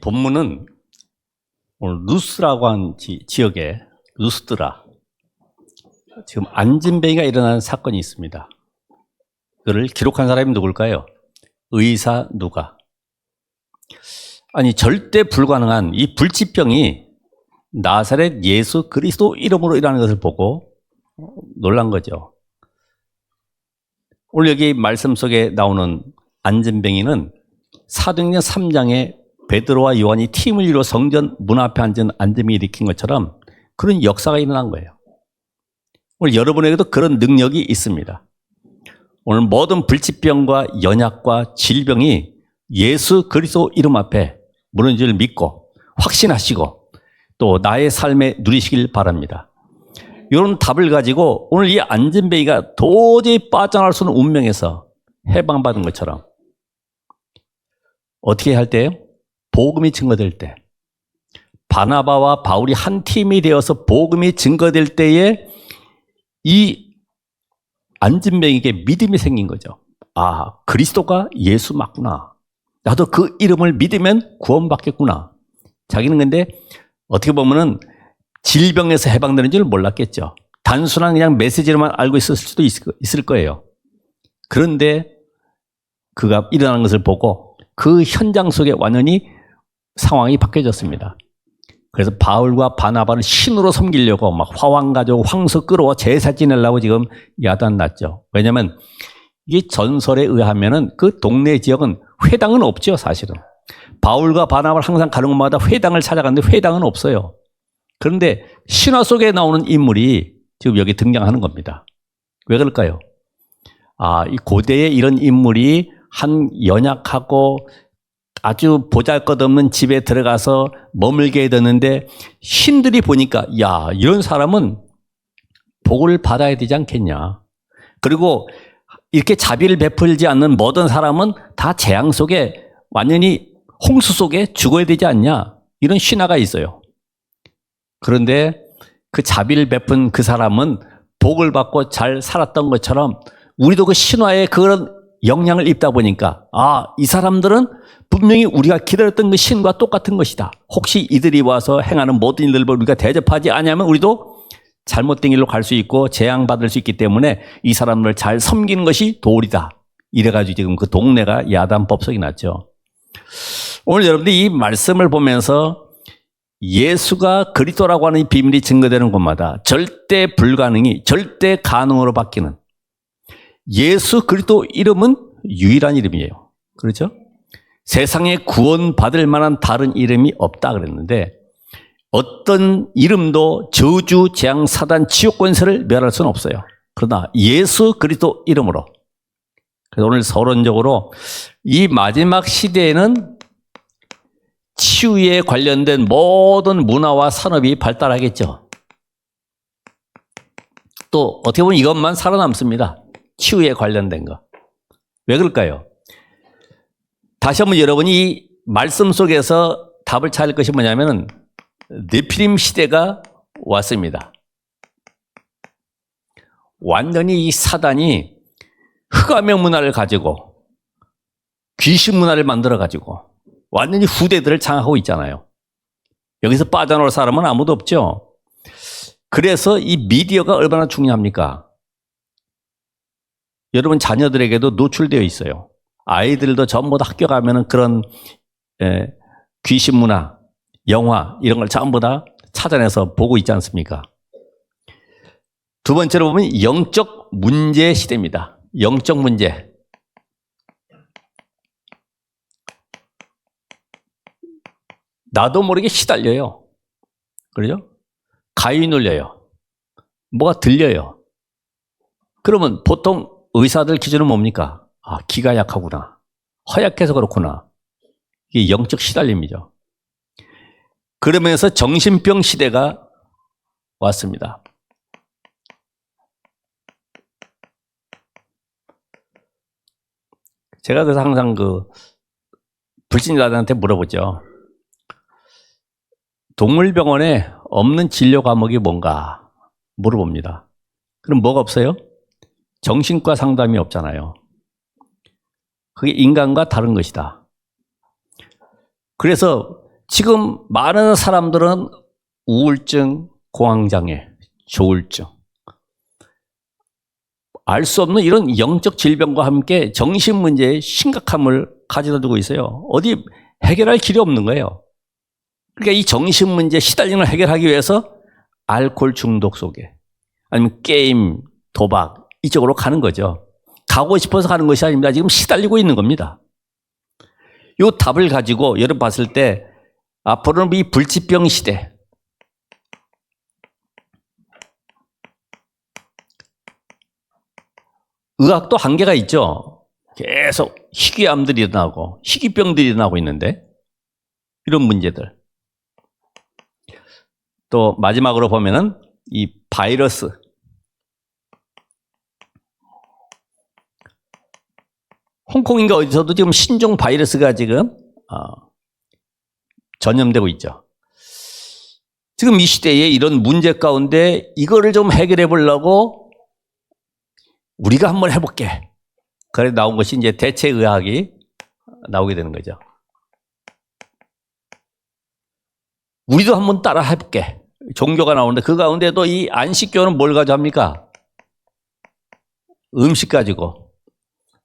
본문은 오늘 루스라고 하는 지역에 루스드라 지금 안진뱅이가 일어나는 사건이 있습니다. 그를 기록한 사람이 누굴까요? 의사 누가? 아니 절대 불가능한 이 불치병이 나사렛 예수 그리스도 이름으로 일어나는 것을 보고 놀란 거죠. 오늘 여기 말씀 속에 나오는 안진뱅이는 사도행전 3장에 베드로와 요한이 팀을 이루어 성전 문 앞에 앉은 안진뱅이 일으킨 것처럼 그런 역사가 일어난 거예요. 오늘 여러분에게도 그런 능력이 있습니다. 오늘 모든 불치병과 연약과 질병이 예수 그리스도 이름 앞에 무너진 줄 믿고 확신하시고 또 나의 삶에 누리시길 바랍니다. 이런 답을 가지고 오늘 이 안진뱅이가 도저히 빠져나갈 수 없는 운명에서 해방받은 것처럼 어떻게 할 때요? 복음이 증거될 때, 바나바와 바울이 한 팀이 되어서 복음이 증거될 때에 이 안진뱅이에게 믿음이 생긴 거죠. 아, 그리스도가 예수 맞구나. 나도 그 이름을 믿으면 구원받겠구나. 자기는 근데 어떻게 보면은 질병에서 해방되는 줄 몰랐겠죠. 단순한 그냥 메시지로만 알고 있을 수도 있을 거예요. 그런데 그가 일어나는 것을 보고 그 현장 속에 완전히 상황이 바뀌어졌습니다. 그래서 바울과 바나바를 신으로 섬기려고 막 화왕 가지고 황소 끌어와 제사 지내려고 지금 야단 났죠. 왜냐하면 이 전설에 의하면은 그 동네 지역은 회당은 없죠, 사실은. 바울과 바나바를 항상 가는 곳마다 회당을 찾아갔는데 회당은 없어요. 그런데 신화 속에 나오는 인물이 지금 여기 등장하는 겁니다. 왜 그럴까요? 아, 이 고대에 이런 인물이 한 연약하고 아주 보잘것없는 집에 들어가서 머물게 되는데 신들이 보니까 야, 이런 사람은 복을 받아야 되지 않겠냐. 그리고 이렇게 자비를 베풀지 않는 모든 사람은 다 재앙 속에 완전히 홍수 속에 죽어야 되지 않냐. 이런 신화가 있어요. 그런데 그 자비를 베푼 그 사람은 복을 받고 잘 살았던 것처럼 우리도 그 신화에 그런 영향을 입다 보니까 아, 이 사람들은 분명히 우리가 기다렸던 그 신과 똑같은 것이다. 혹시 이들이 와서 행하는 모든 일들을 우리가 대접하지 않으면 우리도 잘못된 길로 갈 수 있고 재앙받을 수 있기 때문에 이 사람을 잘 섬기는 것이 도리다. 이래가지고 지금 그 동네가 야단 법석이 났죠. 오늘 여러분들이 이 말씀을 보면서 예수가 그리스도라고 하는 이 비밀이 증거되는 곳마다 절대 불가능이 절대 가능으로 바뀌는 예수 그리스도 이름은 유일한 이름이에요. 그렇죠? 세상에 구원받을 만한 다른 이름이 없다 그랬는데 어떤 이름도 저주, 재앙, 사단, 지옥 권세를 멸할 수는 없어요. 그러나 예수 그리스도 이름으로. 그래서 오늘 서론적으로 이 마지막 시대에는 치유에 관련된 모든 문화와 산업이 발달하겠죠. 또 어떻게 보면 이것만 살아남습니다. 치유에 관련된 거. 왜 그럴까요? 다시 한번 여러분이 이 말씀 속에서 답을 찾을 것이 뭐냐면은 네피림 시대가 왔습니다. 완전히 이 사단이 흑암의 문화를 가지고 귀신 문화를 만들어 가지고 완전히 후대들을 장악하고 있잖아요. 여기서 빠져나올 사람은 아무도 없죠. 그래서 이 미디어가 얼마나 중요합니까? 여러분 자녀들에게도 노출되어 있어요. 아이들도 전부 다 학교 가면은 그런 귀신 문화, 영화 이런 걸 전부 다 찾아내서 보고 있지 않습니까? 두 번째로 보면 영적 문제 시대입니다. 영적 문제. 나도 모르게 시달려요. 그러죠? 가위 눌려요. 뭐가 들려요. 그러면 보통 의사들 기준은 뭡니까? 아, 기가 약하구나. 허약해서 그렇구나. 이게 영적 시달림이죠. 그러면서 정신병 시대가 왔습니다. 제가 그래서 항상 그 불신자들한테 물어보죠. 동물병원에 없는 진료 과목이 뭔가 물어봅니다. 그럼 뭐가 없어요? 정신과 상담이 없잖아요. 그게 인간과 다른 것이다. 그래서 지금 많은 사람들은 우울증, 공황장애, 조울증, 알 수 없는 이런 영적 질병과 함께 정신 문제의 심각함을 가져다 두고 있어요. 어디 해결할 길이 없는 거예요. 그러니까 이 정신 문제 시달리는 걸 해결하기 위해서 알코올 중독 속에 아니면 게임, 도박 이쪽으로 가는 거죠. 가고 싶어서 가는 것이 아닙니다. 지금 시달리고 있는 겁니다. 이 답을 가지고 여러분 봤을 때 앞으로는 이 불치병 시대, 의학도 한계가 있죠. 계속 희귀암들이 일어나고 희귀병들이 일어나고 있는데 이런 문제들. 또 마지막으로 보면은 이 바이러스, 홍콩인가 어디서도 지금 신종 바이러스가 지금 전염되고 있죠. 지금 이 시대에 이런 문제 가운데 이거를 좀 해결해 보려고 우리가 한번 해볼게. 그래 나온 것이 이제 대체의학이 나오게 되는 거죠. 우리도 한번 따라 해볼게. 종교가 나오는데 그 가운데도 이 안식교는 뭘 가지고 합니까? 음식 가지고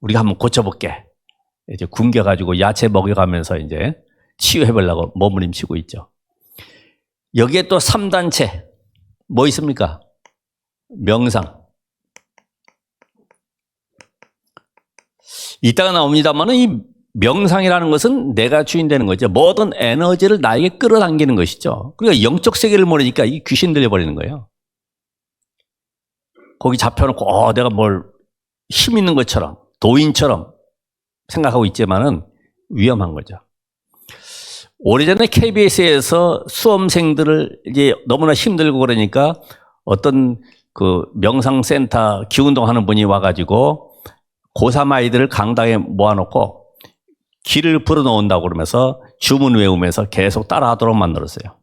우리가 한번 고쳐볼게. 이제 굶겨가지고 야채 먹여가면서 이제 치유해보려고 몸부림치고 있죠. 여기에 또 3단체 뭐 있습니까? 명상. 이따가 나옵니다만 이 명상이라는 것은 내가 주인 되는 거죠. 모든 에너지를 나에게 끌어당기는 것이죠. 그러니까 영적 세계를 모르니까 이 귀신 들려버리는 거예요. 거기 잡혀놓고 내가 뭘 힘 있는 것처럼 도인처럼 생각하고 있지만은 위험한 거죠. 오래전에 KBS에서 수험생들을 이제 너무나 힘들고 그러니까 어떤 그 명상센터 기운동 하는 분이 와가지고 고3 아이들을 강당에 모아놓고 길을 불어넣는다고 그러면서 주문 외우면서 계속 따라하도록 만들었어요.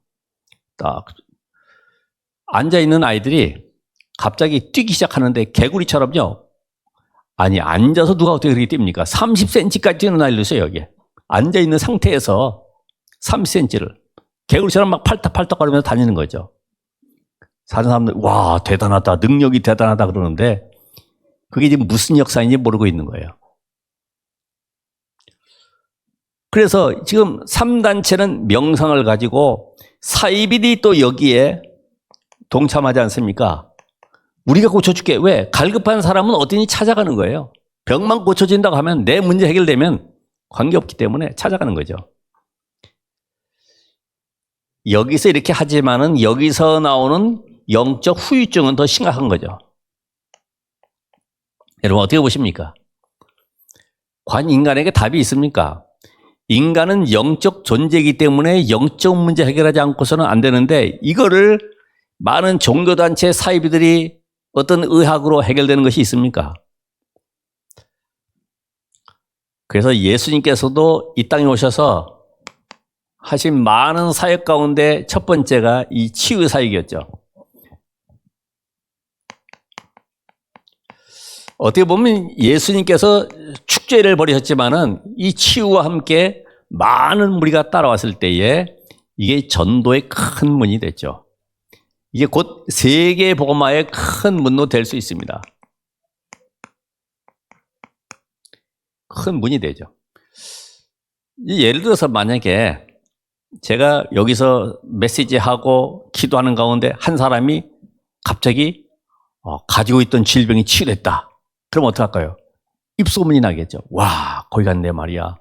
딱 앉아있는 아이들이 갑자기 뛰기 시작하는데 개구리처럼요. 아니 앉아서 누가 어떻게 그렇게 뜁니까? 30cm까지 뛰는 아이를 있어요. 여기에 앉아있는 상태에서 30cm를 개구리처럼 막 팔딱팔딱 거리면서 다니는 거죠. 사는 사람들 와 대단하다, 능력이 대단하다 그러는데 그게 지금 무슨 역사인지 모르고 있는 거예요. 그래서 지금 3단체는 명상을 가지고 사이비들이 또 여기에 동참하지 않습니까? 우리가 고쳐줄게. 왜? 갈급한 사람은 어디니 찾아가는 거예요. 병만 고쳐진다고 하면 내 문제 해결되면 관계없기 때문에 찾아가는 거죠. 여기서 이렇게 하지만은 여기서 나오는 영적 후유증은 더 심각한 거죠. 여러분 어떻게 보십니까? 과연 인간에게 답이 있습니까? 인간은 영적 존재이기 때문에 영적 문제 해결하지 않고서는 안 되는데 이거를 많은 종교단체 사이비들이 어떤 의학으로 해결되는 것이 있습니까? 그래서 예수님께서도 이 땅에 오셔서 하신 많은 사역 가운데 첫 번째가 이 치유 사역이었죠. 어떻게 보면 예수님께서 축제를 벌이셨지만은 이 치유와 함께 많은 무리가 따라왔을 때에 이게 전도의 큰 문이 됐죠. 이게 곧 세계 복음화의 큰 문로 될 수 있습니다. 큰 문이 되죠. 예를 들어서 만약에 제가 여기서 메시지하고 기도하는 가운데 한 사람이 갑자기 가지고 있던 질병이 치유됐다. 그럼 어떡할까요? 입소문이 나겠죠. 와, 거기 갔네 말이야.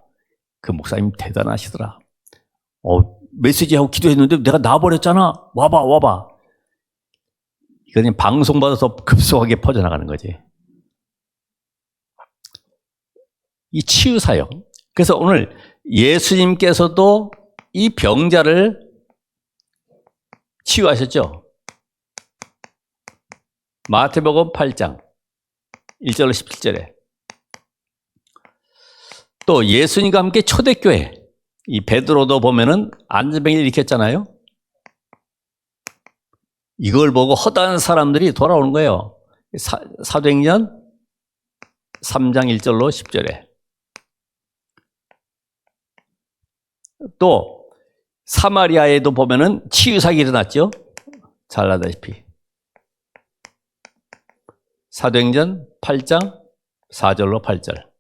그 목사님 대단하시더라. 메시지하고 기도했는데 내가 나와버렸잖아. 와봐. 이거는 방송받아서 급속하게 퍼져나가는 거지. 이 치유사역. 그래서 오늘 예수님께서도 이 병자를 치유하셨죠. 마태복음 8장 1절로 17절에 또 예수님과 함께 초대교회 이 베드로도 보면은 안전병을 일으켰잖아요. 이걸 보고 허다한 사람들이 돌아오는 거예요. 사도행전 3장 1절로 10절에 또 사마리아에도 보면은 치유사역이 일어났죠. 잘 알다시피. 사도행전 8장 4절로 8절.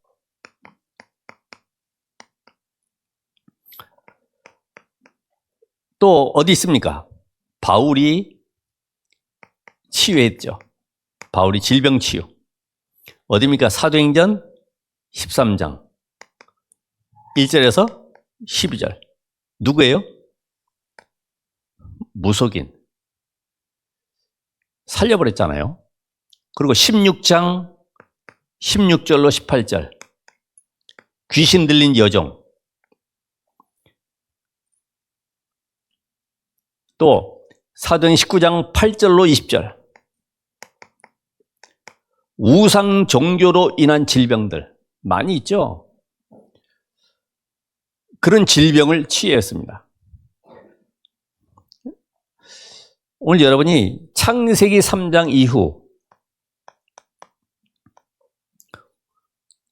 또 어디 있습니까? 바울이 치유했죠. 바울이 질병 치유. 어디입니까? 사도행전 13장 1절에서 12절. 누구예요? 무속인. 살려버렸잖아요. 그리고 16장 16절로 18절. 귀신 들린 여종. 또 사도행 19장 8절로 20절. 우상 종교로 인한 질병들 많이 있죠. 그런 질병을 치유했습니다. 오늘 여러분이 창세기 3장 이후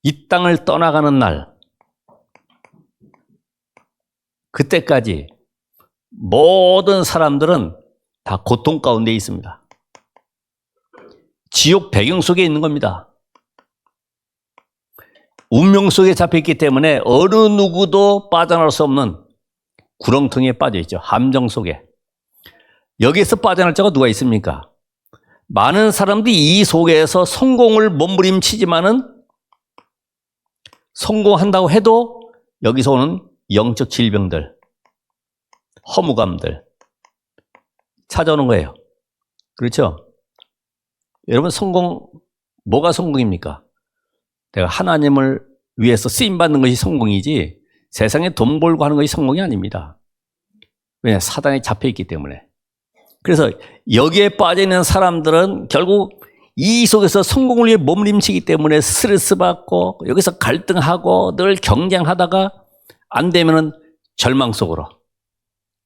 이 땅을 떠나가는 날, 그때까지 모든 사람들은 다 고통 가운데 있습니다. 지옥 배경 속에 있는 겁니다. 운명 속에 잡혀있기 때문에 어느 누구도 빠져나올 수 없는 구렁텅이에 빠져있죠. 함정 속에. 여기에서 빠져나올 자가 누가 있습니까? 많은 사람들이 이 속에서 성공을 몸부림치지만은 성공한다고 해도 여기서 오는 영적 질병들, 허무감들 찾아오는 거예요. 그렇죠? 여러분 뭐가 성공입니까? 내가 하나님을 위해서 쓰임받는 것이 성공이지 세상에 돈 벌고 하는 것이 성공이 아닙니다. 왜냐? 사단에 잡혀있기 때문에. 그래서 여기에 빠져있는 사람들은 결국 이 속에서 성공을 위해 몸부림치기 때문에 스트레스 받고 여기서 갈등하고 늘 경쟁하다가 안 되면은 절망 속으로.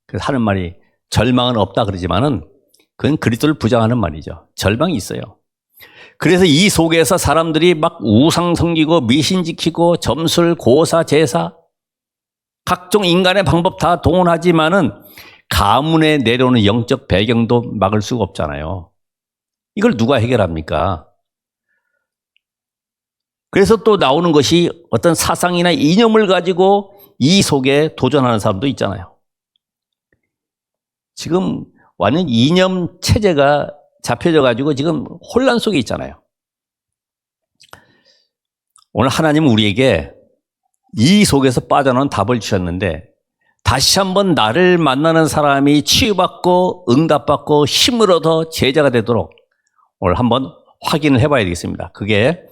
그래서 하는 말이 절망은 없다 그러지만은 그건 그리스도를 부정하는 말이죠. 절망이 있어요. 그래서 이 속에서 사람들이 막 우상 섬기고 미신 지키고 점술, 고사, 제사 각종 인간의 방법 다 동원하지만은 가문에 내려오는 영적 배경도 막을 수가 없잖아요. 이걸 누가 해결합니까? 그래서 또 나오는 것이 어떤 사상이나 이념을 가지고 이 속에 도전하는 사람도 있잖아요. 지금 완전 이념 체제가 잡혀져 가지고 지금 혼란 속에 있잖아요. 오늘 하나님은 우리에게 이 속에서 빠져나온 답을 주셨는데 다시 한번 나를 만나는 사람이 치유받고 응답받고 힘을 얻어 제자가 되도록 오늘 한번 확인을 해봐야 되겠습니다. 그게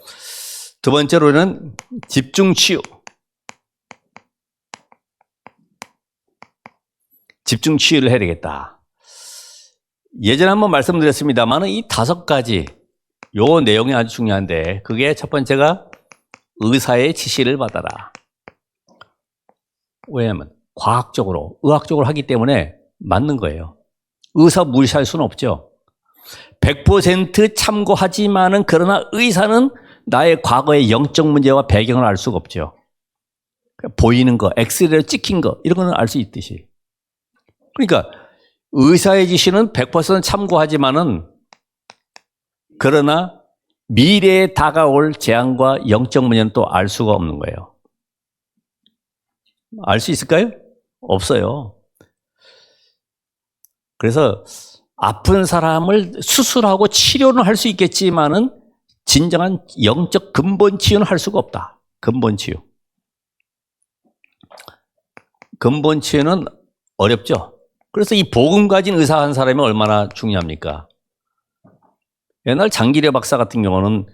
두 번째로는 집중치유. 집중치유를 해야 되겠다. 예전에 한번 말씀드렸습니다만 이 5가지 요 내용이 아주 중요한데 그게 첫 번째가 의사의 지시를 받아라. 왜냐하면 과학적으로 의학적으로 하기 때문에 맞는 거예요. 의사 무시할 수는 없죠. 100% 참고하지만은 그러나 의사는 나의 과거의 영적 문제와 배경을 알 수가 없죠. 보이는 거, 엑스레이로 찍힌 거 이런 거는 알 수 있듯이. 그러니까 의사의 지시는 100% 참고하지만은 그러나 미래에 다가올 재앙과 영적 문제는 또 알 수가 없는 거예요. 알 수 있을까요? 없어요. 그래서 아픈 사람을 수술하고 치료는 할 수 있겠지만은 진정한 영적 근본 치유는 할 수가 없다. 근본 치유. 근본 치유는 어렵죠. 그래서 이 복음 가진 의사 한 사람이 얼마나 중요합니까? 옛날 장기려 박사 같은 경우는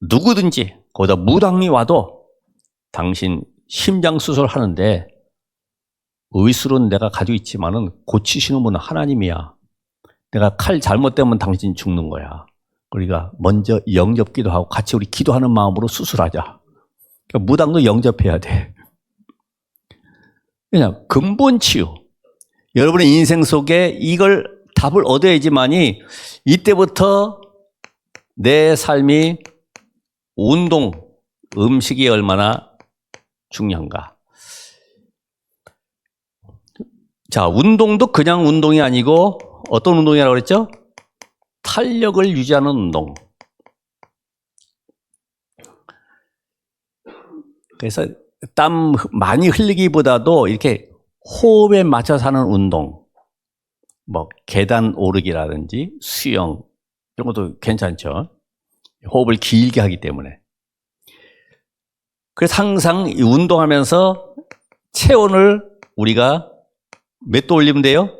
누구든지 거기다 무당이 와도 당신 심장 수술 하는데 의술은 내가 가지고 있지만은 고치시는 분은 하나님이야. 내가 칼 잘못되면 당신 죽는 거야. 그러니까 먼저 영접기도 하고 같이 우리 기도하는 마음으로 수술하자. 그러니까 무당도 영접해야 돼. 그냥 근본 치유. 여러분의 인생 속에 이걸 답을 얻어야지만이 이때부터 내 삶이 운동, 음식이 얼마나 중요한가. 자, 운동도 그냥 운동이 아니고 어떤 운동이라고 그랬죠? 탄력을 유지하는 운동. 그래서 땀 많이 흘리기보다도 이렇게 호흡에 맞춰서 하는 운동, 뭐 계단 오르기라든지 수영 이런 것도 괜찮죠. 호흡을 길게 하기 때문에. 그래서 항상 이 운동하면서 체온을 우리가 몇 도 올리면 돼요?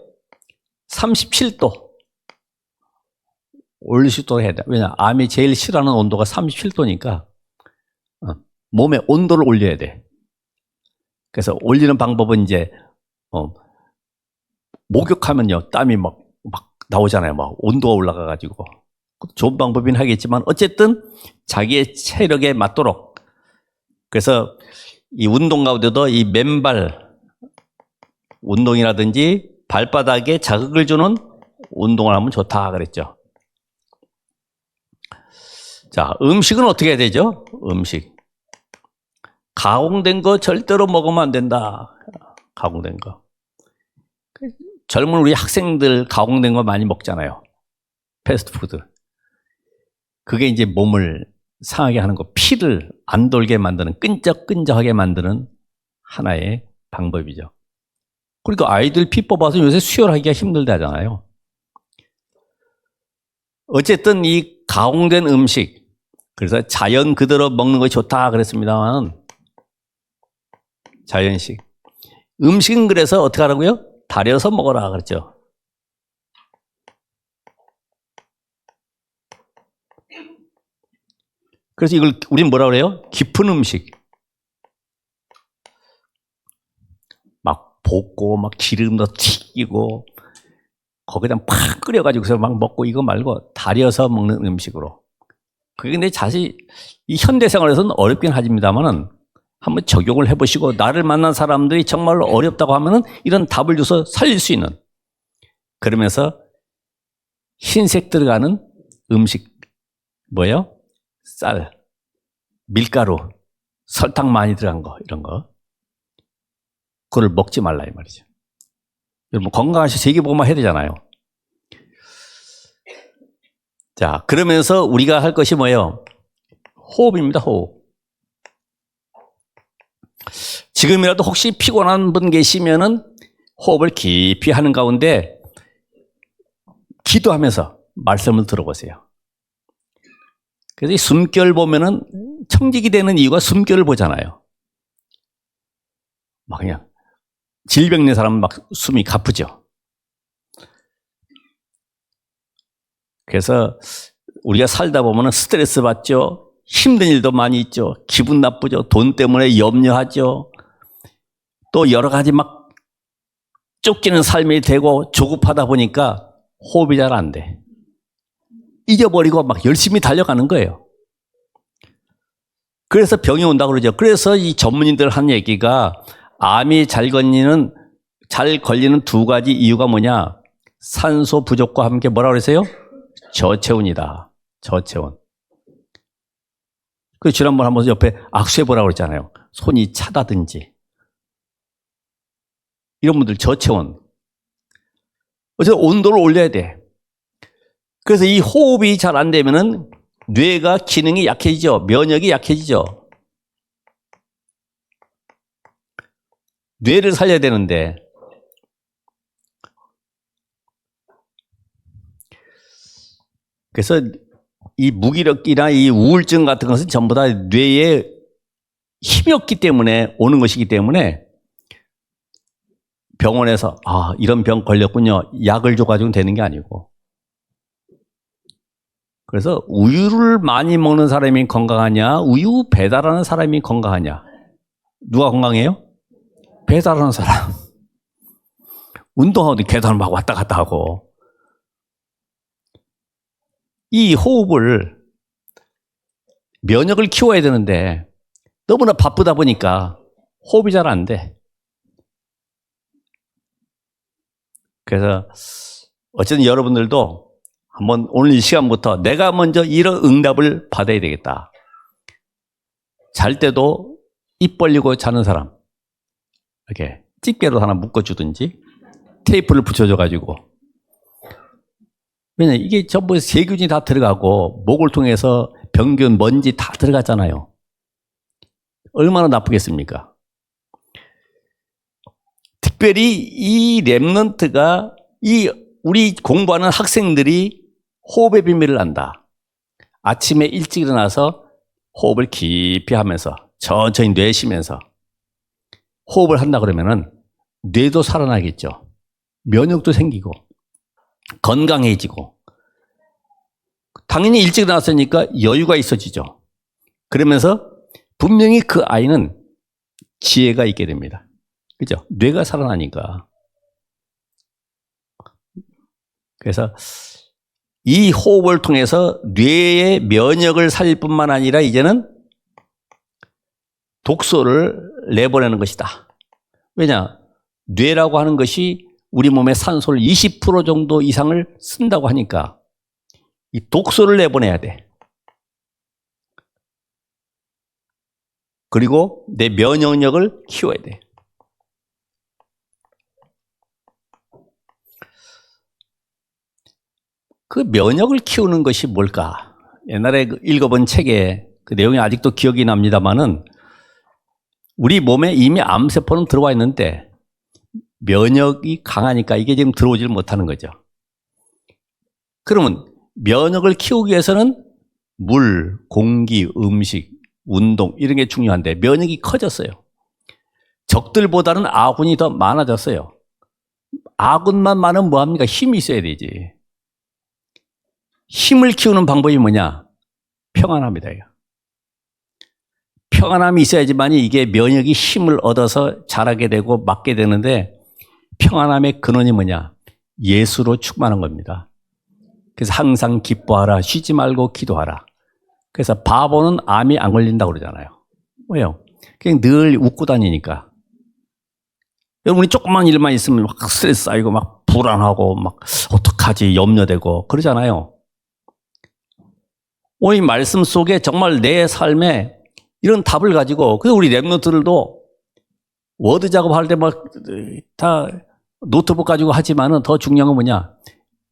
37도 올릴 수 있도록 해야 돼. 왜냐? 암이 제일 싫어하는 온도가 37도니까 몸의 온도를 올려야 돼. 그래서 올리는 방법은 이제 목욕하면요 땀이 막 나오잖아요. 막 온도가 올라가가지고 좋은 방법이긴 하겠지만 어쨌든 자기의 체력에 맞도록. 그래서 이 운동 가운데도 이 맨발 운동이라든지 발바닥에 자극을 주는 운동을 하면 좋다 그랬죠. 자, 음식은 어떻게 해야 되죠? 음식. 가공된 거 절대로 먹으면 안 된다. 가공된 거. 젊은 우리 학생들 가공된 거 많이 먹잖아요. 패스트푸드. 그게 이제 몸을 상하게 하는 거, 피를 안 돌게 만드는, 끈적끈적하게 만드는 하나의 방법이죠. 그러니까 아이들 피 뽑아서 요새 수혈하기가 힘들다잖아요. 어쨌든 이 가공된 음식, 그래서 자연 그대로 먹는 것이 좋다 그랬습니다만 자연식. 음식은 그래서 어떻게 하라고요? 달여서 먹어라 그랬죠. 그래서 이걸 우리는 뭐라 그래요? 깊은 음식. 막 볶고 막 기름 넣어 튀기고 거기다 팍 끓여가지고서 막 먹고 이거 말고 달여서 먹는 음식으로. 그게 근데 사실 이 현대 생활에서는 어렵긴 하지만은 한번 적용을 해보시고 나를 만난 사람들이 정말로 어렵다고 하면은 이런 답을 줘서 살릴 수 있는. 그러면서 흰색 들어가는 음식 뭐예요? 쌀, 밀가루, 설탕 많이 들어간 거 이런 거. 그걸 먹지 말라 이 말이죠. 여러분 건강하시 세계보고만 해야 되잖아요. 자, 그러면서 우리가 할 것이 뭐예요? 호흡입니다. 호흡. 지금이라도 혹시 피곤한 분 계시면은 호흡을 깊이 하는 가운데 기도하면서 말씀을 들어보세요. 그래서 이 숨결 보면은 청직이 되는 이유가 숨결을 보잖아요. 막 그냥 질병 있는 사람은 막 숨이 가쁘죠. 그래서 우리가 살다 보면은 스트레스 받죠. 힘든 일도 많이 있죠. 기분 나쁘죠. 돈 때문에 염려하죠. 또 여러 가지 막 쫓기는 삶이 되고 조급하다 보니까 호흡이 잘 안 돼. 잊어버리고 막 열심히 달려가는 거예요. 그래서 병이 온다고 그러죠. 그래서 이 전문인들 한 얘기가 암이 잘 걸리는 두 가지 이유가 뭐냐? 산소 부족과 함께 뭐라고 그러세요? 저체온이다. 저체온. 그 지난번 한번 옆에 악수해보라고 그랬잖아요. 손이 차다든지. 이런 분들 저체온. 어쨌든 온도를 올려야 돼. 그래서 이 호흡이 잘 안 되면은 뇌가 기능이 약해지죠. 면역이 약해지죠. 뇌를 살려야 되는데 그래서 이 무기력이나 이 우울증 같은 것은 전부 다 뇌에 힘이 없기 때문에 오는 것이기 때문에 병원에서 이런 병 걸렸군요. 약을 줘가지고 되는 게 아니고. 그래서 우유를 많이 먹는 사람이 건강하냐, 우유 배달하는 사람이 건강하냐. 누가 건강해요? 배달하는 사람. 운동하고 계단을 막 왔다 갔다 하고. 이 호흡을 면역을 키워야 되는데 너무나 바쁘다 보니까 호흡이 잘 안 돼. 그래서 어쨌든 여러분들도 한번 오늘 이 시간부터 내가 먼저 이런 응답을 받아야 되겠다. 잘 때도 입 벌리고 자는 사람 이렇게 집게로 하나 묶어주든지 테이프를 붙여줘가지고. 왜냐, 이게 전부 세균이 다 들어가고, 목을 통해서 병균, 먼지 다 들어갔잖아요. 얼마나 나쁘겠습니까? 특별히 이 랩런트가 우리 공부하는 학생들이 호흡의 비밀을 안다. 아침에 일찍 일어나서 호흡을 깊이 하면서 천천히 내쉬면서 호흡을 한다 그러면은 뇌도 살아나겠죠. 면역도 생기고 건강해지고 당연히 일찍 일어났으니까 여유가 있어지죠. 그러면서 분명히 그 아이는 지혜가 있게 됩니다. 그죠? 뇌가 살아나니까. 그래서 이 호흡을 통해서 뇌의 면역을 살릴 뿐만 아니라 이제는 독소를 내보내는 것이다. 왜냐? 뇌라고 하는 것이 우리 몸의 산소를 20% 정도 이상을 쓴다고 하니까 이 독소를 내보내야 돼. 그리고 내 면역력을 키워야 돼. 그 면역을 키우는 것이 뭘까? 옛날에 읽어본 책에 그 내용이 아직도 기억이 납니다만은 우리 몸에 이미 암세포는 들어와 있는데 면역이 강하니까 이게 지금 들어오질 못하는 거죠. 그러면 면역을 키우기 위해서는 물, 공기, 음식, 운동 이런 게 중요한데 면역이 커졌어요. 적들보다는 아군이 더 많아졌어요. 아군만 많으면 뭐합니까? 힘이 있어야 되지. 힘을 키우는 방법이 뭐냐? 평안합니다. 평안함이 있어야지만이 이게 면역이 힘을 얻어서 자라게 되고 맞게 되는데 평안함의 근원이 뭐냐? 예수로 충만한 겁니다. 그래서 항상 기뻐하라, 쉬지 말고 기도하라. 그래서 바보는 암이 안 걸린다고 그러잖아요. 왜요? 그냥 늘 웃고 다니니까. 여러분이 조그만 일만 있으면 막 스트레스 쌓이고 막 불안하고 막 어떡하지 염려되고 그러잖아요. 오늘 이 말씀 속에 정말 내 삶에 이런 답을 가지고 그래서 우리 랩런트들도 워드 작업할 때 막 다 노트북 가지고 하지만은 더 중요한 건 뭐냐?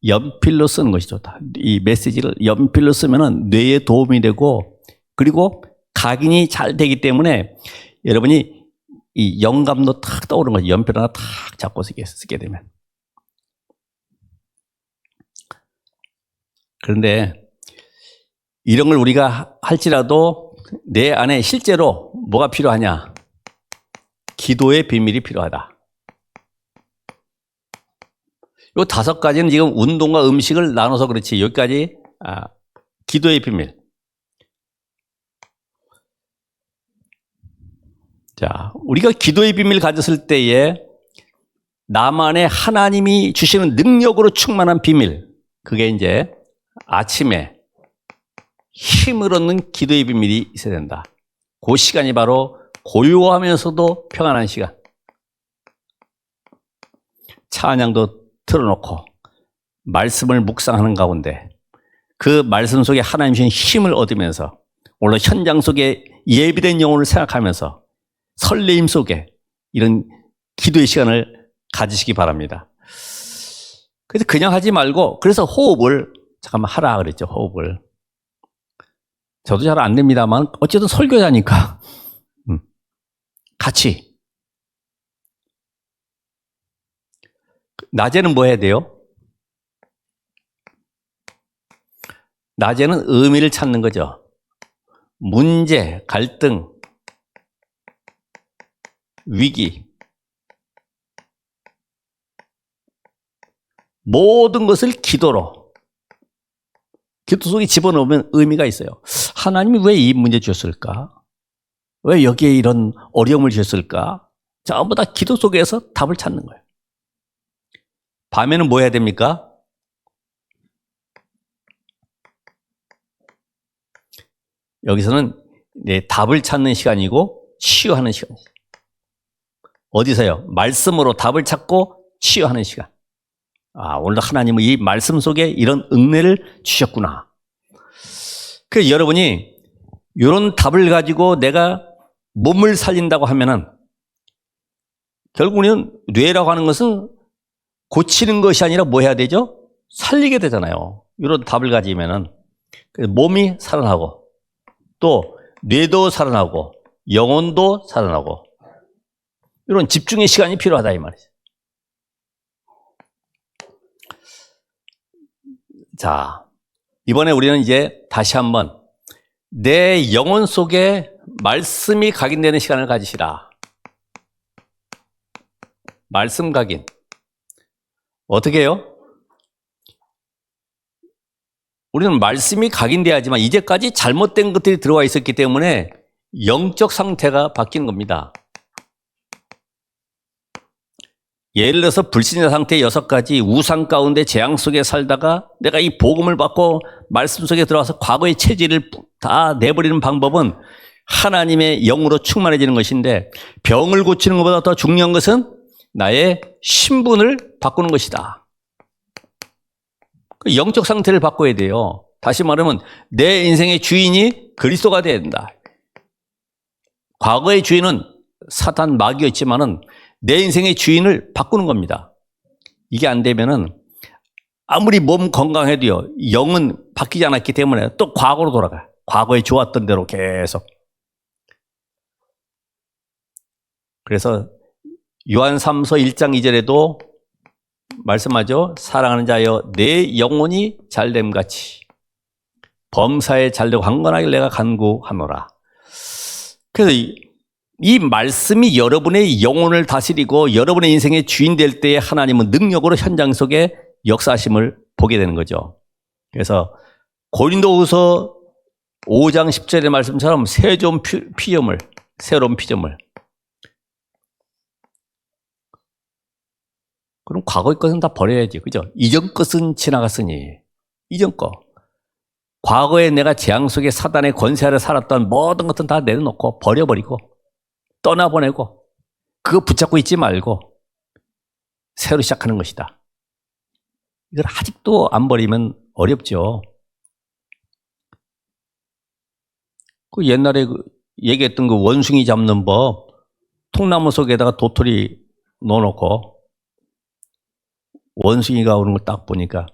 연필로 쓰는 것이 좋다. 이 메시지를 연필로 쓰면은 뇌에 도움이 되고 그리고 각인이 잘 되기 때문에 여러분이 이 영감도 탁 떠오르는 거지. 연필 하나 탁 잡고 쓰게 되면. 그런데 이런 걸 우리가 할지라도 내 안에 실제로 뭐가 필요하냐? 기도의 비밀이 필요하다. 요 5가지는 지금 운동과 음식을 나눠서 그렇지. 여기까지 기도의 비밀. 자, 우리가 기도의 비밀을 가졌을 때에 나만의 하나님이 주시는 능력으로 충만한 비밀. 그게 이제 아침에 힘을 얻는 기도의 비밀이 있어야 된다. 그 시간이 바로 고요하면서도 평안한 시간. 찬양도 틀어놓고 말씀을 묵상하는 가운데 그 말씀 속에 하나님 주신 힘을 얻으면서 오늘 현장 속에 예비된 영혼을 생각하면서 설레임 속에 이런 기도의 시간을 가지시기 바랍니다. 그래서 그냥 하지 말고 그래서 호흡을 잠깐만 하라 그랬죠. 호흡을. 저도 잘 안 됩니다만 어쨌든 설교자니까 같이. 낮에는 뭐 해야 돼요? 낮에는 의미를 찾는 거죠. 문제, 갈등, 위기. 모든 것을 기도로. 기도 속에 집어넣으면 의미가 있어요. 하나님이 왜 이 문제 주셨을까? 왜 여기에 이런 어려움을 주셨을까? 전부 다 기도 속에서 답을 찾는 거예요. 밤에는 뭐 해야 됩니까? 여기서는 답을 찾는 시간이고 치유하는 시간이에요. 어디서요? 말씀으로 답을 찾고 치유하는 시간. 오늘 하나님은 이 말씀 속에 이런 은혜를 주셨구나. 그래서 여러분이 이런 답을 가지고 내가 몸을 살린다고 하면은 결국 우리는 뇌라고 하는 것은 고치는 것이 아니라 뭐 해야 되죠? 살리게 되잖아요. 이런 답을 가지면은 몸이 살아나고 또 뇌도 살아나고 영혼도 살아나고 이런 집중의 시간이 필요하다 이 말이죠. 자, 이번에 우리는 이제 다시 한번 내 영혼 속에 말씀이 각인되는 시간을 가지시라. 말씀 각인. 어떻게 해요? 우리는 말씀이 각인돼야지만 이제까지 잘못된 것들이 들어와 있었기 때문에 영적 상태가 바뀌는 겁니다. 예를 들어서 불신자 상태 6가지 우상 가운데 재앙 속에 살다가 내가 이 복음을 받고 말씀 속에 들어와서 과거의 체질을 다 내버리는 방법은 하나님의 영으로 충만해지는 것인데 병을 고치는 것보다 더 중요한 것은 나의 신분을 바꾸는 것이다. 영적 상태를 바꿔야 돼요. 다시 말하면 내 인생의 주인이 그리스도가 돼야 된다. 과거의 주인은 사탄 마귀였지만은 내 인생의 주인을 바꾸는 겁니다. 이게 안 되면은 아무리 몸 건강해도요, 영은 바뀌지 않았기 때문에 또 과거로 돌아가요. 과거에 좋았던 대로 계속. 그래서 요한 3서 1장 2절에도 말씀하죠. 사랑하는 자여 내 영혼이 잘됨같이 범사에 잘되고 강건하게 내가 간구하노라. 그래서 이 말씀이 여러분의 영혼을 다스리고 여러분의 인생의 주인 될 때에 하나님은 능력으로 현장 속에 역사하심을 보게 되는 거죠. 그래서 고린도후서 5장 10절의 말씀처럼 새로운 피조물, 새로운 피조물. 그럼 과거의 것은 다 버려야지. 그죠? 이전 것은 지나갔으니. 이전 거. 과거에 내가 재앙 속에 사단의 권세 아래 살았던 모든 것은 다 내려놓고 버려버리고 떠나보내고 그거 붙잡고 있지 말고 새로 시작하는 것이다. 이걸 아직도 안 버리면 어렵죠. 그 옛날에 얘기했던 그 원숭이 잡는 법, 통나무 속에다가 도토리 넣어놓고 원숭이가 오는 걸 딱 보니까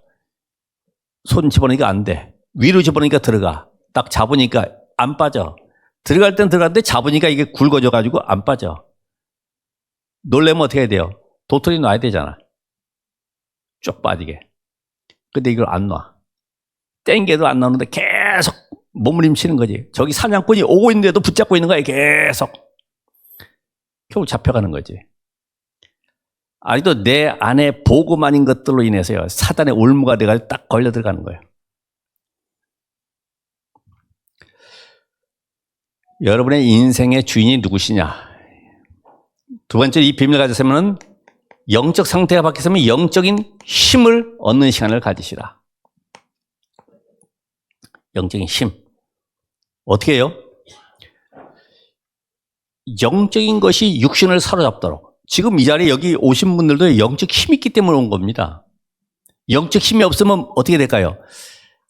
손 집어넣으니까 안 돼. 위로 집어넣으니까 들어가. 딱 잡으니까 안 빠져. 들어갈 땐 들어갔는데 잡으니까 이게 굵어져가지고 안 빠져. 놀래면 어떻게 해야 돼요? 도토리 놔야 되잖아. 쭉 빠지게. 근데 이걸 안 놔. 땡겨도 안 나오는데 계속 몸부림치는 거지. 저기 사냥꾼이 오고 있는데도 붙잡고 있는 거야. 계속. 결국 잡혀가는 거지. 아직도 내 안에 복음 아닌 것들로 인해서요. 사단의 올무가 돼가지고 딱 걸려 들어가는 거예요. 여러분의 인생의 주인이 누구시냐? 두 번째 이 비밀을 가졌으면 영적 상태가 바뀌었으면 영적인 힘을 얻는 시간을 가지시라. 영적인 힘. 어떻게 해요? 영적인 것이 육신을 사로잡도록. 지금 이 자리에 여기 오신 분들도 영적 힘이 있기 때문에 온 겁니다. 영적 힘이 없으면 어떻게 될까요?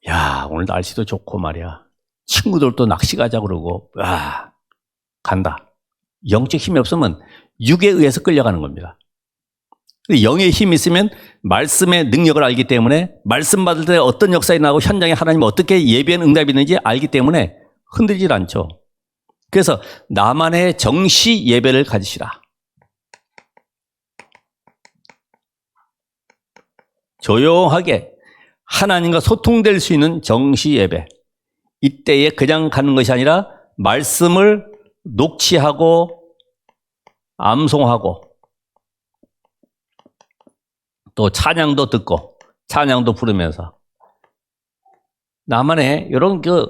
야, 오늘 날씨도 좋고 말이야. 친구들도 낚시 가자 그러고, 와, 간다. 영적 힘이 없으면 육에 의해서 끌려가는 겁니다. 영의 힘이 있으면 말씀의 능력을 알기 때문에 말씀 받을 때 어떤 역사가 나고 현장에 하나님 어떻게 예비한 응답이 있는지 알기 때문에 흔들질 않죠. 그래서 나만의 정시 예배를 가지시라. 조용하게 하나님과 소통될 수 있는 정시 예배. 이때에 그냥 가는 것이 아니라 말씀을 녹취하고 암송하고 또 찬양도 듣고 찬양도 부르면서 나만의 이런 그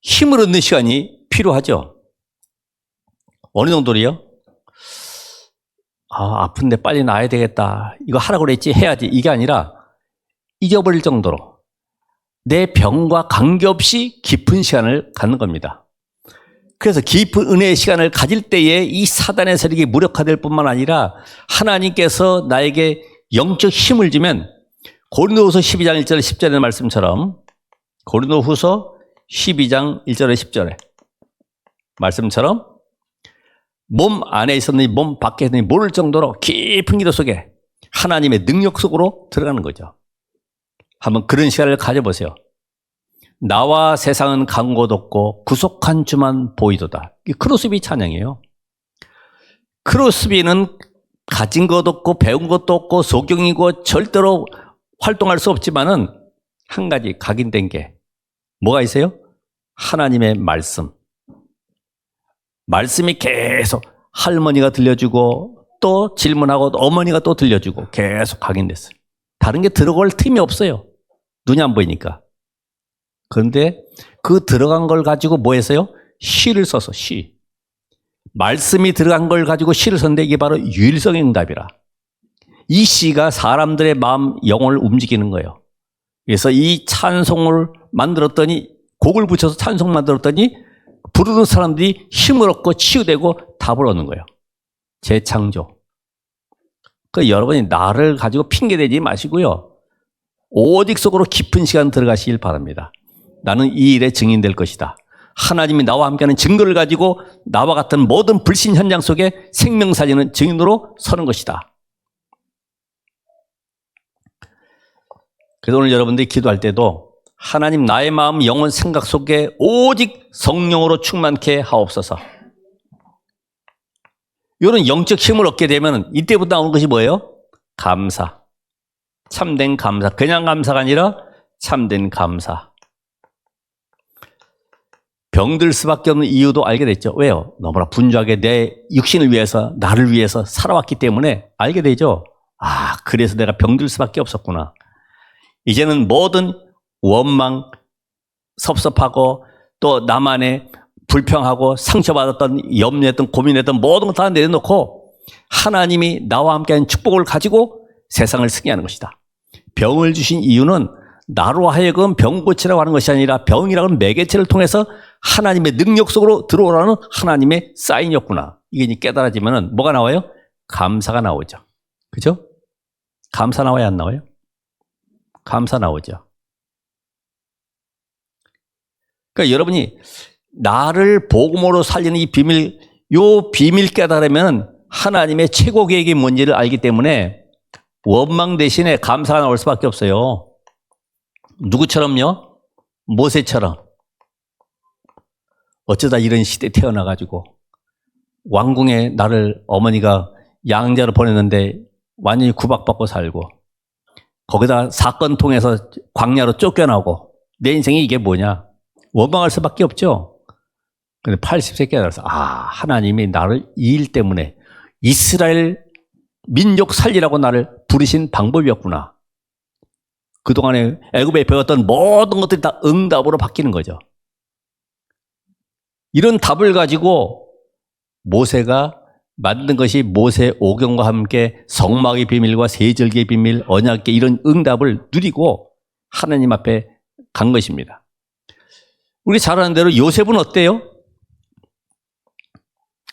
힘을 얻는 시간이 필요하죠. 어느 정도로요? 아, 아픈데 빨리 나아야 되겠다. 이거 하라고 그랬지 해야지. 이게 아니라 잊어버릴 정도로 내 병과 관계없이 깊은 시간을 갖는 겁니다. 그래서 깊은 은혜의 시간을 가질 때에 이 사단의 세력이 무력화될 뿐만 아니라 하나님께서 나에게 영적 힘을 주면 고린도후서 12장 1절에 10절의 말씀처럼 고린도후서 12장 1절에 10절에 말씀처럼 몸 안에 있었는지 몸 밖에 있었는지 모를 정도로 깊은 기도 속에 하나님의 능력 속으로 들어가는 거죠. 한번 그런 시간을 가져보세요. 나와 세상은 간 곳 없고 구속한 주만 보이도다. 이 크로스비 찬양이에요. 크로스비는 가진 것 없고 배운 것도 없고 소경이고 절대로 활동할 수 없지만은 한 가지 각인된 게 뭐가 있어요? 하나님의 말씀. 말씀이 계속 할머니가 들려주고 또 질문하고 어머니가 또 들려주고 계속 각인됐어요. 다른 게 들어갈 틈이 없어요. 눈이 안 보이니까. 그런데 그 들어간 걸 가지고 뭐 했어요? 시를 써서 시. 말씀이 들어간 걸 가지고 시를 썼는데 이게 바로 유일성의 응답이라. 이 시가 사람들의 마음, 영혼을 움직이는 거예요. 그래서 이 찬송을 만들었더니 곡을 붙여서 찬송 만들었더니 부르는 사람들이 힘을 얻고 치유되고 답을 얻는 거예요. 재창조. 그 여러분이 나를 가지고 핑계대지 마시고요. 오직 속으로 깊은 시간 들어가시길 바랍니다. 나는 이 일에 증인될 것이다. 하나님이 나와 함께하는 증거를 가지고 나와 같은 모든 불신 현장 속에 생명사지는 증인으로 서는 것이다. 그래서 오늘 여러분들이 기도할 때도 하나님 나의 마음, 영혼, 생각 속에 오직 성령으로 충만케 하옵소서. 이런 영적 힘을 얻게 되면 이때부터 나오는 것이 뭐예요? 감사. 참된 감사. 그냥 감사가 아니라 참된 감사. 병들 수밖에 없는 이유도 알게 됐죠. 왜요? 너무나 분주하게 내 육신을 위해서, 나를 위해서 살아왔기 때문에 알게 되죠. 아, 그래서 내가 병들 수밖에 없었구나. 이제는 모든 원망, 섭섭하고 또 나만의 불평하고 상처받았던, 염려했던, 고민했던 모든 것 다 내려놓고 하나님이 나와 함께하는 축복을 가지고 세상을 승리하는 것이다. 병을 주신 이유는 나로 하여금 병 고치라고 하는 것이 아니라 병이라고 하는 매개체를 통해서 하나님의 능력 속으로 들어오라는 하나님의 사인이었구나. 이게 이제 깨달아지면 뭐가 나와요? 감사가 나오죠. 그죠? 감사 나와야 안 나와요? 감사 나오죠. 그러니까 여러분이 나를 복음으로 살리는 이 비밀, 요 비밀 깨달으면 하나님의 최고 계획이 뭔지를 알기 때문에 원망 대신에 감사가 나올 수밖에 없어요. 누구처럼요? 모세처럼. 어쩌다 이런 시대에 태어나가지고 왕궁에 나를 어머니가 양자로 보냈는데 완전히 구박받고 살고 거기다 사건 통해서 광야로 쫓겨나고 내 인생이 이게 뭐냐? 원망할 수밖에 없죠. 근데 80세 깨달아서 하나님이 나를 이 일 때문에 이스라엘 민족 살리라고 나를 부르신 방법이었구나. 그동안에 애굽에 배웠던 모든 것들이 다 응답으로 바뀌는 거죠. 이런 답을 가지고 모세가 만든 것이 모세 오경과 함께 성막의 비밀과 세절기의 비밀, 언약계 이런 응답을 누리고 하나님 앞에 간 것입니다. 우리 잘 아는 대로 요셉은 어때요?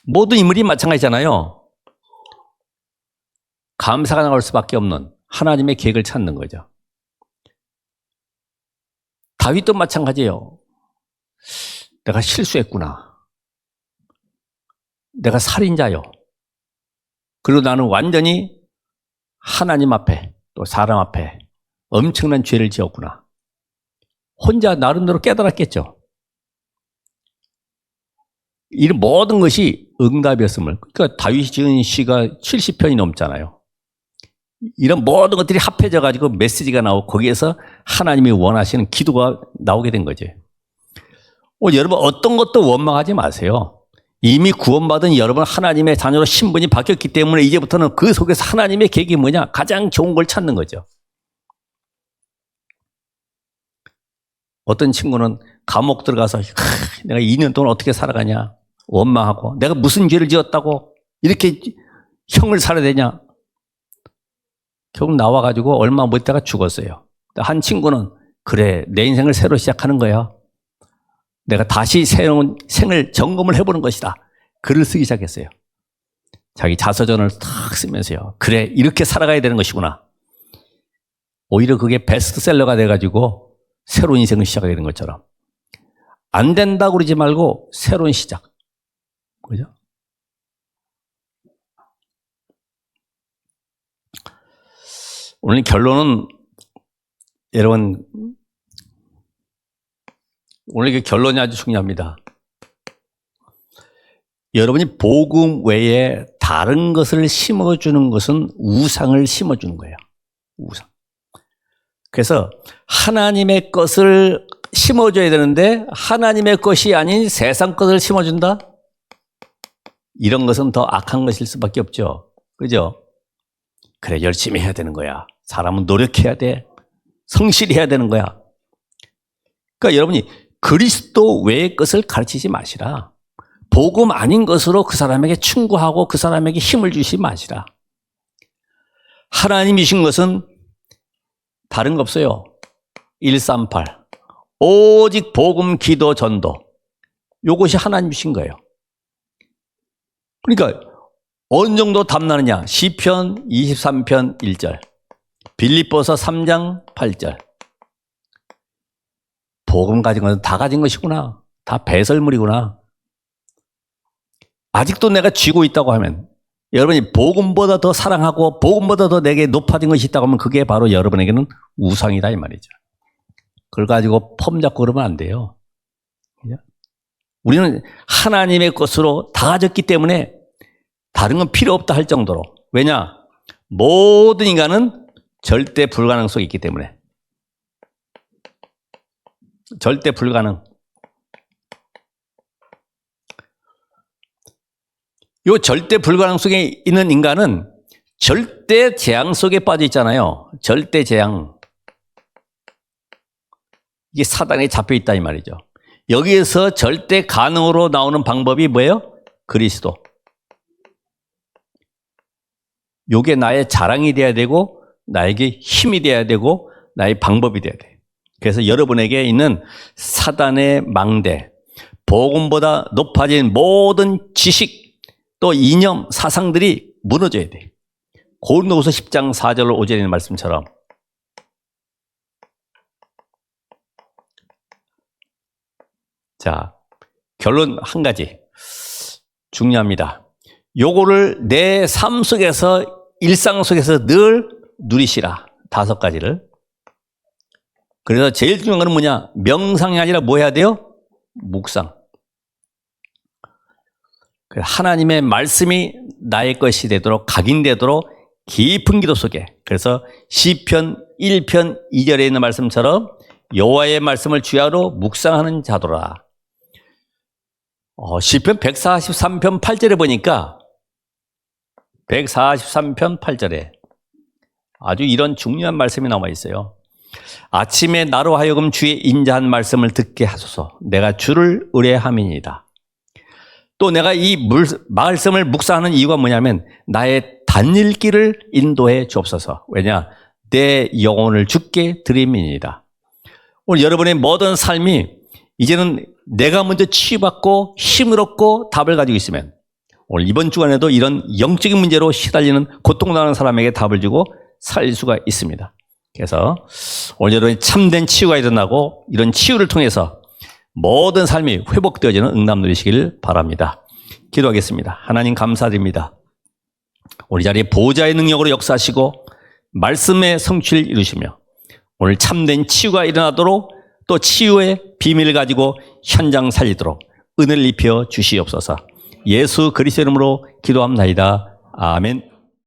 모든 인물이 마찬가지잖아요. 감사가 나올 수밖에 없는 하나님의 계획을 찾는 거죠. 다윗도 마찬가지예요. 내가 실수했구나. 내가 살인자요. 그리고 나는 완전히 하나님 앞에 또 사람 앞에 엄청난 죄를 지었구나. 혼자 나름대로 깨달았겠죠. 이 모든 것이 응답이었음을. 그러니까 다윗이 지은 시가 70편이 넘잖아요. 이런 모든 것들이 합해져 가지고 메시지가 나오고 거기에서 하나님이 원하시는 기도가 나오게 된 거죠. 여러분 어떤 것도 원망하지 마세요. 이미 구원받은 여러분 하나님의 자녀로 신분이 바뀌었기 때문에 이제부터는 그 속에서 하나님의 계획이 뭐냐? 가장 좋은 걸 찾는 거죠. 어떤 친구는 감옥 들어가서 내가 2년 동안 어떻게 살아가냐? 원망하고 내가 무슨 죄를 지었다고 이렇게 형을 살아야 되냐? 결국 나와가지고 얼마 못 있다가 죽었어요. 한 친구는 그래 내 인생을 새로 시작하는 거야. 내가 다시 새로운 생을 점검을 해보는 것이다. 글을 쓰기 시작했어요. 자기 자서전을 탁 쓰면서요. 그래 이렇게 살아가야 되는 것이구나. 오히려 그게 베스트셀러가 돼가지고 새로운 인생을 시작하게 된 것처럼. 안 된다고 그러지 말고 새로운 시작. 그죠? 오늘 결론은 여러분 오늘 그 결론이 아주 중요합니다. 여러분이 복음 외에 다른 것을 심어주는 것은 우상을 심어주는 거예요. 우상. 그래서 하나님의 것을 심어줘야 되는데 하나님의 것이 아닌 세상 것을 심어준다? 이런 것은 더 악한 것일 수밖에 없죠. 그죠? 그래, 열심히 해야 되는 거야. 사람은 노력해야 돼. 성실해야 되는 거야. 그러니까 여러분이 그리스도 외의 것을 가르치지 마시라. 복음 아닌 것으로 그 사람에게 충고하고 그 사람에게 힘을 주시지 마시라. 하나님이 주신 것은 다른 거 없어요. 138. 오직 복음, 기도, 전도. 이것이 하나님이 주신 거예요. 그러니까 어느 정도 답나느냐? 시편 23편 1절, 빌립보서 3장 8절. 복음 가진 것은 다 가진 것이구나. 다 배설물이구나. 아직도 내가 쥐고 있다고 하면 여러분이 복음보다 더 사랑하고 복음보다 더 내게 높아진 것이 있다고 하면 그게 바로 여러분에게는 우상이다 이 말이죠. 그걸 가지고 폼 잡고 그러면 안 돼요. 우리는 하나님의 것으로 다 가졌기 때문에 다른 건 필요 없다 할 정도로. 왜냐? 모든 인간은 절대 불가능 속에 있기 때문에. 절대 불가능. 이 절대 불가능 속에 있는 인간은 절대 재앙 속에 빠져 있잖아요. 절대 재앙. 이게 사단에 잡혀 있다 이 말이죠. 여기에서 절대 가능으로 나오는 방법이 뭐예요? 그리스도. 이게 나의 자랑이 돼야 되고 나에게 힘이 돼야 되고 나의 방법이 돼야 돼. 그래서 여러분에게 있는 사단의 망대, 복음보다 높아진 모든 지식 또 이념, 사상들이 무너져야 돼. 고린도후서 10장 4절 5절에 있는 말씀처럼. 자, 결론 한 가지 중요합니다. 요거를 내 삶 속에서 일상 속에서 늘 누리시라. 5가지를. 그래서 제일 중요한 건 뭐냐? 명상이 아니라 뭐 해야 돼요? 묵상. 하나님의 말씀이 나의 것이 되도록 각인되도록 깊은 기도 속에. 그래서 시편 1편 2절에 있는 말씀처럼 여호와의 말씀을 주야로 묵상하는 자도라. 시편 143편 8절에 보니까 143편 8절에 아주 이런 중요한 말씀이 나와 있어요. 아침에 나로 하여금 주의 인자한 말씀을 듣게 하소서. 내가 주를 의뢰함이니이다. 또 내가 이 말씀을 묵상하는 이유가 뭐냐면 나의 단일길을 인도해 주옵소서. 왜냐? 내 영혼을 주께 드림이니이다. 오늘 여러분의 모든 삶이 이제는 내가 먼저 치유받고 힘을 얻고 답을 가지고 있으면 오늘 이번 주간에도 이런 영적인 문제로 시달리는 고통당하는 사람에게 답을 주고 살릴 수가 있습니다. 그래서 오늘 여러분이 참된 치유가 일어나고 이런 치유를 통해서 모든 삶이 회복되어지는 응답 누리시길 바랍니다. 기도하겠습니다. 하나님 감사드립니다. 우리 자리에 보호자의 능력으로 역사하시고 말씀의 성취를 이루시며 오늘 참된 치유가 일어나도록 또 치유의 비밀을 가지고 현장 살리도록 은혜를 입혀 주시옵소서. 예수 그리스도 이름으로 기도합나이다. 아멘.